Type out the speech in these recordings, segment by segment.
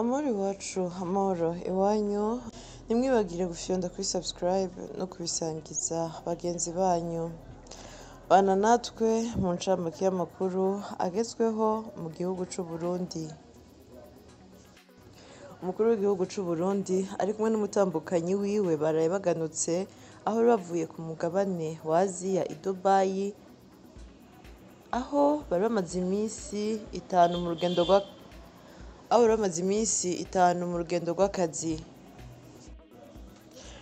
Amahoro iwacu, amahoro iwanyu, ntimwibagire gufyonda kuri subscribe no kubisangiza bagenzi banyu. Bana natwe mu ncamake y'amakuru agezweho mu gihugu c'u Burundi. Umukuru w'igihugu c'u Burundi ari kumwe n'umutambukanyi wiwe baraye baganutse aho bavuye ku mugabane wa Aziya i Dubai, aho bari bamaze iminsi itanu mu rugendo rw'akazi.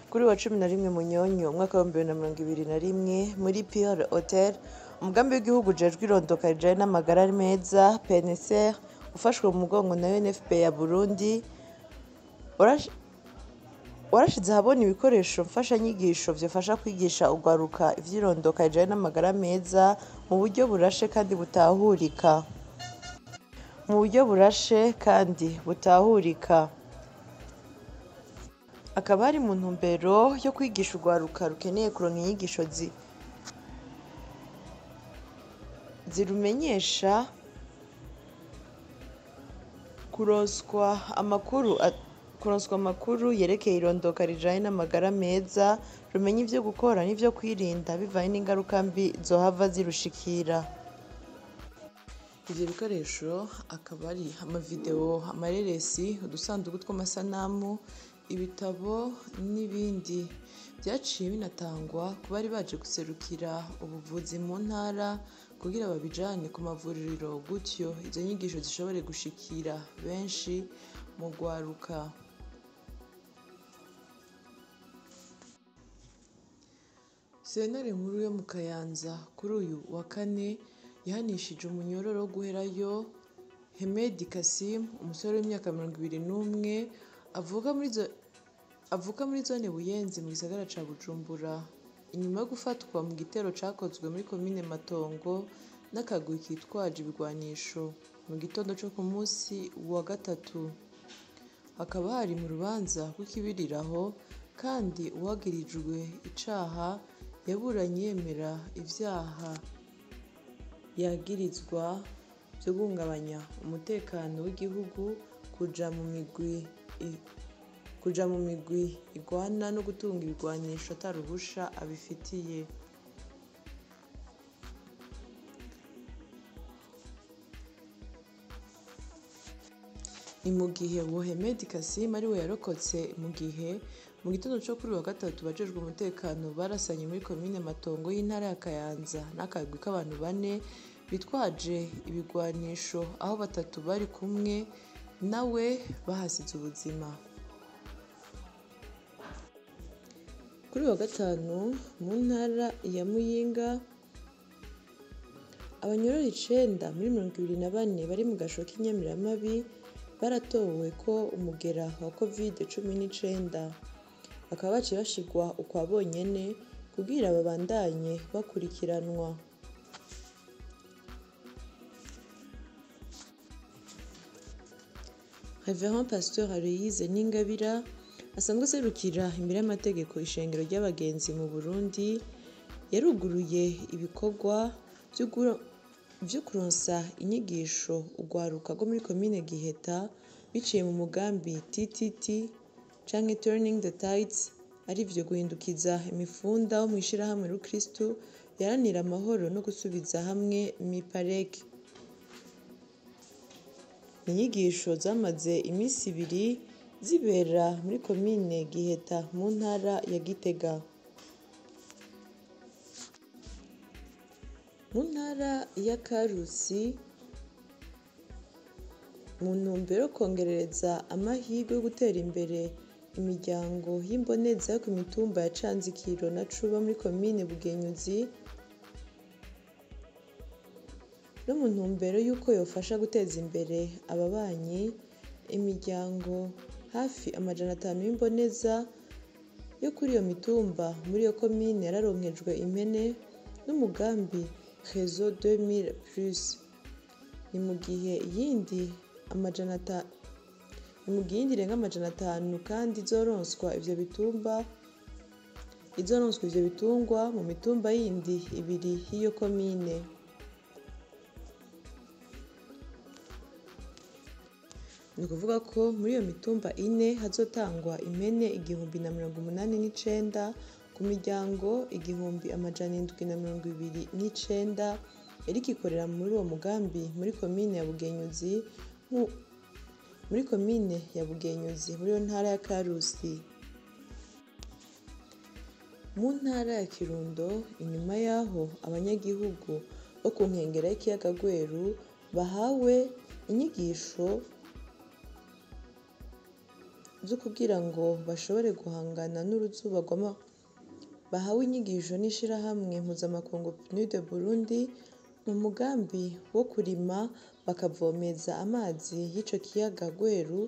Kuri wa 11 Munyonyo umwaka wa 2021 muri Pure Hotel, umugambi w'igihugu ujejwe irondoka rijanye n'amagara meza PNSR ufashwe mu mugongo na UNFP ya Burundi warashize ahabona ibikoresho mfashanyigisho vyofasha kwigisha urwaruka ivyirondoka rijanye n'amagara meza mu buryo burashe kandi butahurika. Akaba ari mu ntumbero yo kwigisha urwaruka rukeneye kuronka inyigisho zirumenyesha kuronswa amakuru yerekeye irondoka rijanye n'amagara meza, rumenya ivyo gukora n'ivyo kwirinda bivanye n'ingaruka mbi zohava zirushikira. Ivyo bikoresho akaba ari amavideo, amareresi, udusanduku tw'amasanamu, ibitabo n'ibindi. Vyaciye binatangwa ku bari baje guserukira ubuvuzi mu ntara kugira babijane ku mavuriro, gutyo izo nyigisho zishobore gushikira benshi mu rwaruka. Sentare nkuru yo mu Kayanza kuri uyu wa kane yahanishije umunyororo wo guherayo Hemedi Kasim, umusore w'imyaka 21 avuka muri zone Buyenzi mu gisagara ca Bujumbura, inyuma yo gufatwa mu gitero cakozwe muri komine Matongo n'akagwi kitwaje ibigwanisho mu gitondo co ku musi wa gatatu. Hakaba hari mu rubanza rw'ikibiriraho, kandi uwagirijwe icaha yaburanye yemera ivyaha yagirizwa vyo guhungabanya umutekano w'igihugu, kuja mu migwi igwana no gutunga ibigwanisho ataruhusha abifitiye. Ni mu gihe uwo Hemedi Kasim ari we yarokotse mu gihe mu gitondo co kuri wa gatatu bajejwe umutekano barasanye muri komine Matongo y'intara ya Kayanza n'akagwi k'abantu 4 bitwaje ibigwanisho, aho 3 bari kumwe nawe bahasize ubuzima. Kuri wa gatanu mu ntara ya Muyinga, abanyororo 9 muri 24 bari mu gasho k'Inyamiramabi baratowe ko umugera wa COVID-19, bakaba baciye bashigwa ukwa bonyene kugira babandanye bakurikiranwa. Reverend Pasteur Aloyize Ningabira asanzwe aserukira imbere y'amategeko ishengero ry'abagenzi mu Burundi, yaruguruye ibikorwa vyo kuronsa inyigisho urwaruka rwo muri komine Giheta biciye mu mugambi TTT canke Turning the Tides, arivyo guhindukiza imifunda wo mw'ishirahamwe Rukristu yaranira amahoro no gusubiza hamwe MIPAREK. Inyigisho zamaze imisi 2 zibera muri komine Giheta mu ntara ya Gitega. Mu ntara ya Karusi, mu ntumbero yo kongerereza amahirwe yo gutera imbere imiryango y'imboneza yo ku mitumba ya Canzikiro na Cuba muri komine Bugenyuzi, no mu ntumbero y'uko yofasha guteza imbere ababanyi, imiryango hafi 500 y'imboneza yo kuri iyo mitumba muri iyo komine yararonkejwe impene n'umugambi Réseau 2000+. Ni mu gihe iyindi irenga 500 kandi izoronswa ivyo bitungwa mu mitumba yindi 2 y'iyo komine. ni ukuvuga ko muri iyo mitumba ine hazotangwa impene 1089 ku miryango 1729 iriko ikorera muri uwo mugambi muri komine ya Bugenyuzi muri iyo ntara ya Karusi. Mu ntara ya Kirundo, inyuma yaho abanyagihugu bo ku nkengera y'ikiyaga Gweru bahawe inyigisho zo kugira ngo bashobore guhangana n'uruzuba bahawe inyigisho n'ishirahamwe mpuzamakungu PNUD Burundi mu mugambi wo kurima bakavomeza amazi y'ico kiyaga Gweru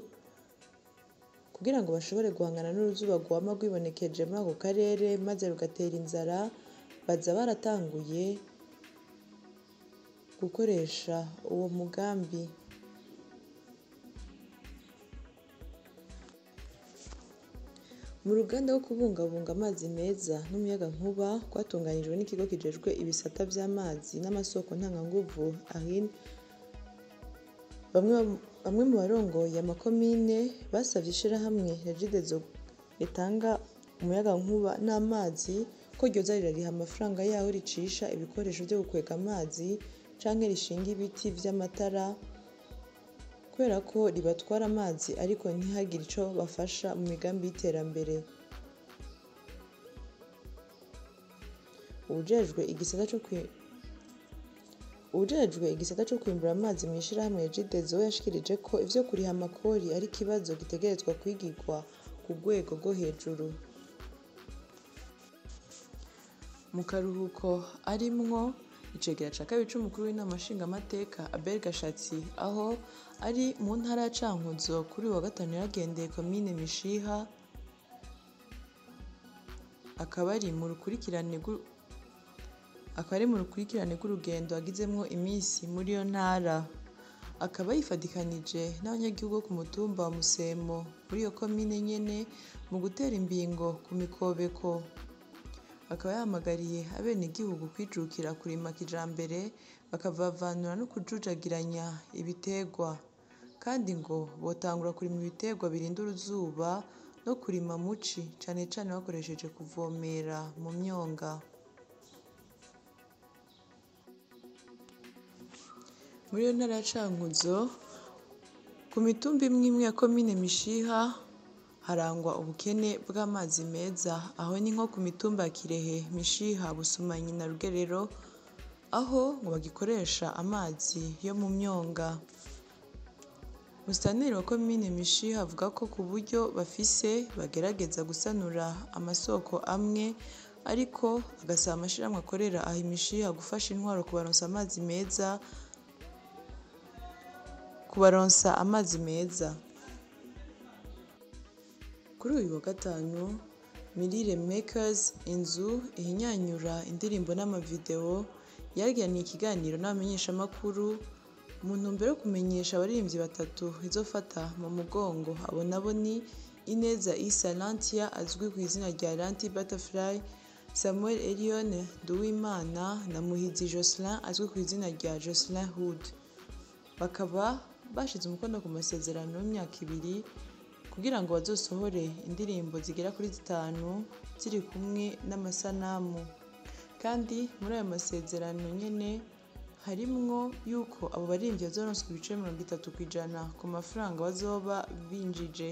kugira ngo bashobore guhangana n'uruzuba rwama rwibonekeje muri ako karere maze rugatera inzara. Baza baratanguye gukoresha uwo mugambi. Mu ruganda rwo kubungabunga amazi meza n'umuyagankuba rwatunganijwe n'ikigo kijejwe ibisata vy'amazi n'amasoko ntanganguvu ARIN, bamwe mu barongoye amakomine basavye ishirahamwe Regideso ritanga umuyagankuba n'amazi ko ryoza rirariha amafaranga yaho ricisha ibikoresho vyo gukwega amazi canke rishinga ibiti vy'amatara, kubera ko ribatwara amazi ariko ntihagire ico bafasha mu migambi y'iterambere. Uwujejwe igisata co kwimbura amazi mw'ishirahamwe Regideso yashikirije ko ivyo kuriha amakori ari ikibazo gitegerezwa kwigirwa ku rwego rwo hejuru. Mu karuhuko arimwo icegera ca kabiri c'umukuru w'inama nshingamateka Abel Gashatsi, aho ari mu ntara ya Cankuzo kuri wa gatanu yaragendeye komine Mishiha, akaba ari mu rukurikirane rw'urugendo agizemwo imisi muri iyo ntara. Akaba yifadikanije n'abanyagihugu ku mutumba wa Musemo muri iyo komine nyene mu gutera imbingo ku mikobeko. Akaba yahamagariye abenegihugu kwijukira kurima kijambere bakavavanura no kujujagiranya ibiterwa, kandi ngo botangura kurima ibiterwa birinda uruzuba no kurima muci cane cane bakoresheje kuvomera mu myonga. Muri iyo ntara ya Cankuzo ku mitumba imwe ya komine Mishiha harangwa ubukene bw'amazi meza, aho ni nko ku mitumba ya Kirehe, Mishiha, Busumanyi na Rugerero, aho ngo bagikoresha amazi yo mu myonga. Musitanteri wa komine Mishiha avuga ko ku buryo bafise bagerageza gusanura amasoko amwe, ariko agasaba amashirahamwe akorera aho Mishiha gufasha intwaro kubaronsa amazi meza. Kuri uyu wa gatanu, Mirire Makers, inzu ihinyanyura indirimbo n'amavideo, yagiranye ikiganiro n'abamenyeshamakuru mu ntumbero yo kumenyesha abaririmbyi batatu izofata mu mugongo. Abo nabo ni Ineza Issa Lantia azwi ku izina rya Lanti Butterfly, Samuel Elion Nduwimana na Muhizi Jocelyn azwi ku izina rya Jocelyn Hood. Bakaba bashize umukono ku masezerano y'imyaka 2 kugira ngo bazosohore indirimbo zigera kuri 5 ziri kumwe n'amasanamu. Kandi muri ayo masezerano nyene harimwo yuko abo baririmbyi bazoronswa ibice 30% ku mafaranga bazoba binjije.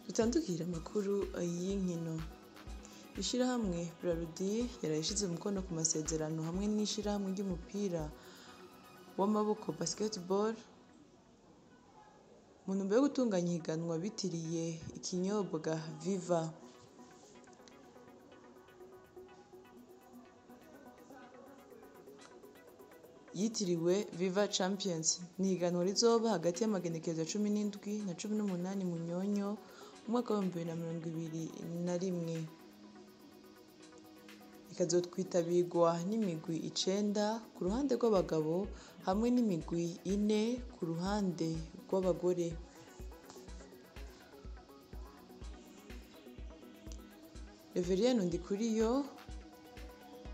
Dutandukira amakuru y'inkino. Ishirahamwe Braludi yarayishize umukono ku masezerano hamwe n'ishirahamwe ry'umupira w'amaboko basketball mu ntumbero yo gutunganya ihiganwa bitiriye ikinyobwa Viva. Yitiriwe Viva Champions, ni ihiganwa rizoba hagati y'amagenekerezo 17 na 18 Munyonyo umwaka wa 2021. Ikazotwitabirwa n'imigwi 9 ku ruhande rw'abagabo hamwe n'imigwi 4 ku ruhande rw'abagore. Reverien Ndikuriyo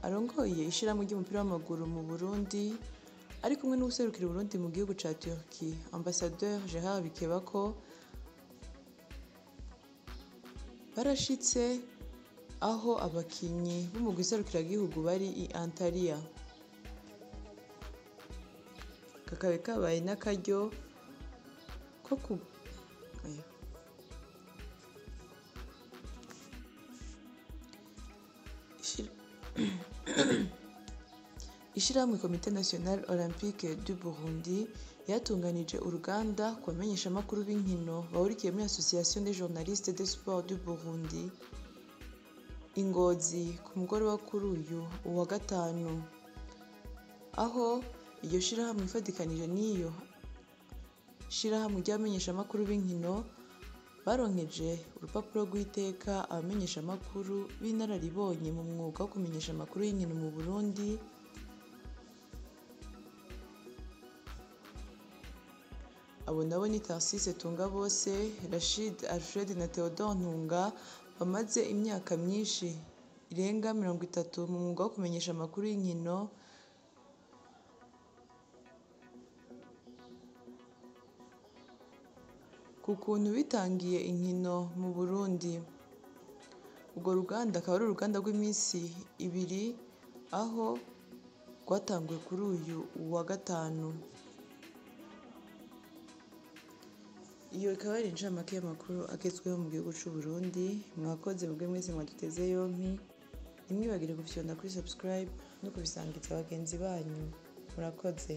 arongoye ishirahamwe ry'umupira w'amaguru mu Burundi ari kumwe n'userukira Burundi mu gihugu ca Turkey Ambassadeur Gerard Bikebako barashitse aho abakinyi b'umugwi serukiragihugu bari i Antalya. Kakaba kabaye n'akaryo ko Ishirahamwe Comité National Olympique du Burundi yatunganije uruganda ku bamenyeshamakuru b'inkino bahurikiye muri Association des journalistes des sports du Burundi i Ngozi ku mugoroba kuri uyu wa gatanu, aho iryo shirahamwe ifadikanije n'iyo shirahamwe ry'abamenyeshamakuru b'inkino baronkeje urupapuro rw'iteka abamenyeshamakuru b'inararibonye mu mwuga wo kumenyesha amakuru y'inkino mu Burundi. Abo nabo ni Tarsise Tungabose, Rachid Alfred na Theodore Ntunga bamaze imyaka myinshi irenga 30 mu mwuga wo kumenyesha amakuru y'inkino ku kuntu bitangiye inkino mu Burundi. Urwo ruganda akaba ari uruganda rw'iminsi 2 aho rwatanguye kuri uyu wa gatanu. Iyo ikaba ari incamake y'amakuru agezweho mu gihugu c'u Burundi. Mwakoze mubwe mwese mwaduteze yompi, ntimwibagire gufyonda kuri subscribe no kubisangiza abagenzi banyu. Murakoze.